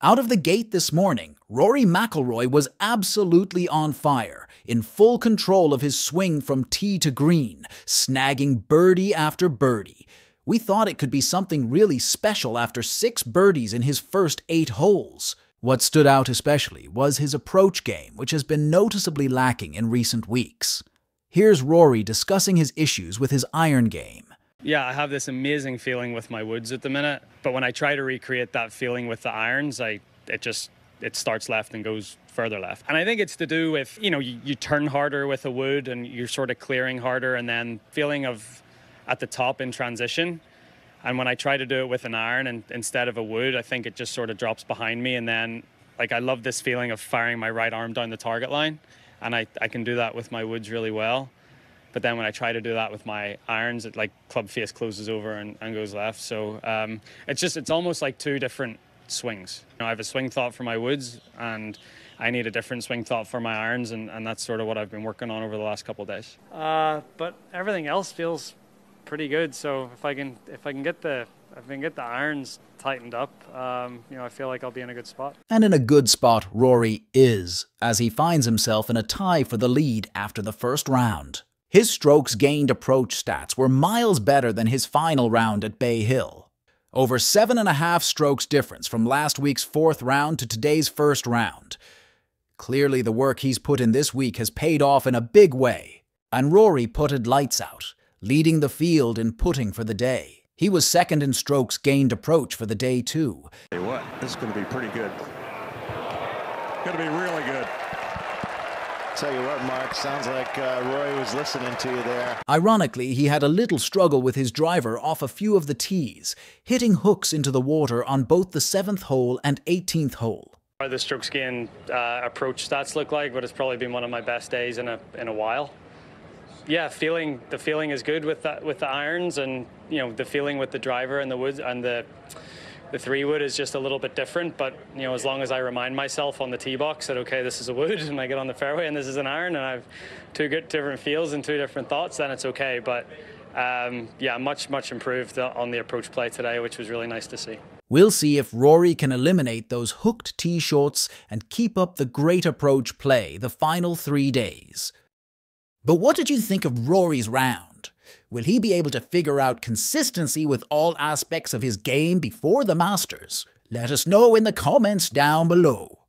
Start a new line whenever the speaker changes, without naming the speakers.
Out of the gate this morning, Rory Mcilroy was absolutely on fire, in full control of his swing from tee to green, snagging birdie after birdie. We thought it could be something really special after 6 birdies in his first 8 holes. What stood out especially was his approach game, which has been noticeably lacking in recent weeks. Here's Rory discussing his issues with his iron game.
Yeah, I have this amazing feeling with my woods at the minute, but when I try to recreate that feeling with the irons, it starts left and goes further left. And I think it's to do with, you turn harder with a wood and you're sort of clearing harder, and then feeling of at the top in transition. And when I try to do it with an iron and instead of a wood, I think it just sort of drops behind me. And then, I love this feeling of firing my right arm down the target line. And I can do that with my woods really well. But then when I try to do that with my irons, it club face closes over and goes left. So it's almost like 2 different swings. I have a swing thought for my woods, and I need a different swing thought for my irons, and that's sort of what I've been working on over the last couple of days. But everything else feels pretty good. So if I can get the irons tightened up, I feel like I'll be in a good spot.
And in a good spot, Rory is, as he finds himself in a tie for the lead after the first round. His strokes gained approach stats were miles better than his final round at Bay Hill. Over 7.5 strokes difference from last week's 4th round to today's 1st round. Clearly the work he's put in this week has paid off in a big way. And Rory putted lights out, leading the field in putting for the day. He was 2nd in strokes gained approach for the day too.
Hey, what? This is going to be pretty good. Going to be really good.
Tell you what, Mark, sounds like Roy was listening to you there.
Ironically, he had a little struggle with his driver off a few of the tees, hitting hooks into the water on both the 7th hole and 18th hole.
The strokes gained approach stats look like, but it's probably been one of my best days in a while. Yeah, the feeling is good with the irons, and the feeling with the driver and the woods and the 3-wood is just a little bit different. But as long as I remind myself on the tee box that okay, this is a wood, and I get on the fairway and this is an iron, and I have 2 different feels and 2 different thoughts, then it's okay. But yeah, much improved on the approach play today, which was really nice to see.
We'll see if Rory can eliminate those hooked tee shots and keep up the great approach play the final 3 days. But what did you think of Rory's round? Will he be able to figure out consistency with all aspects of his game before the Masters? Let us know in the comments down below.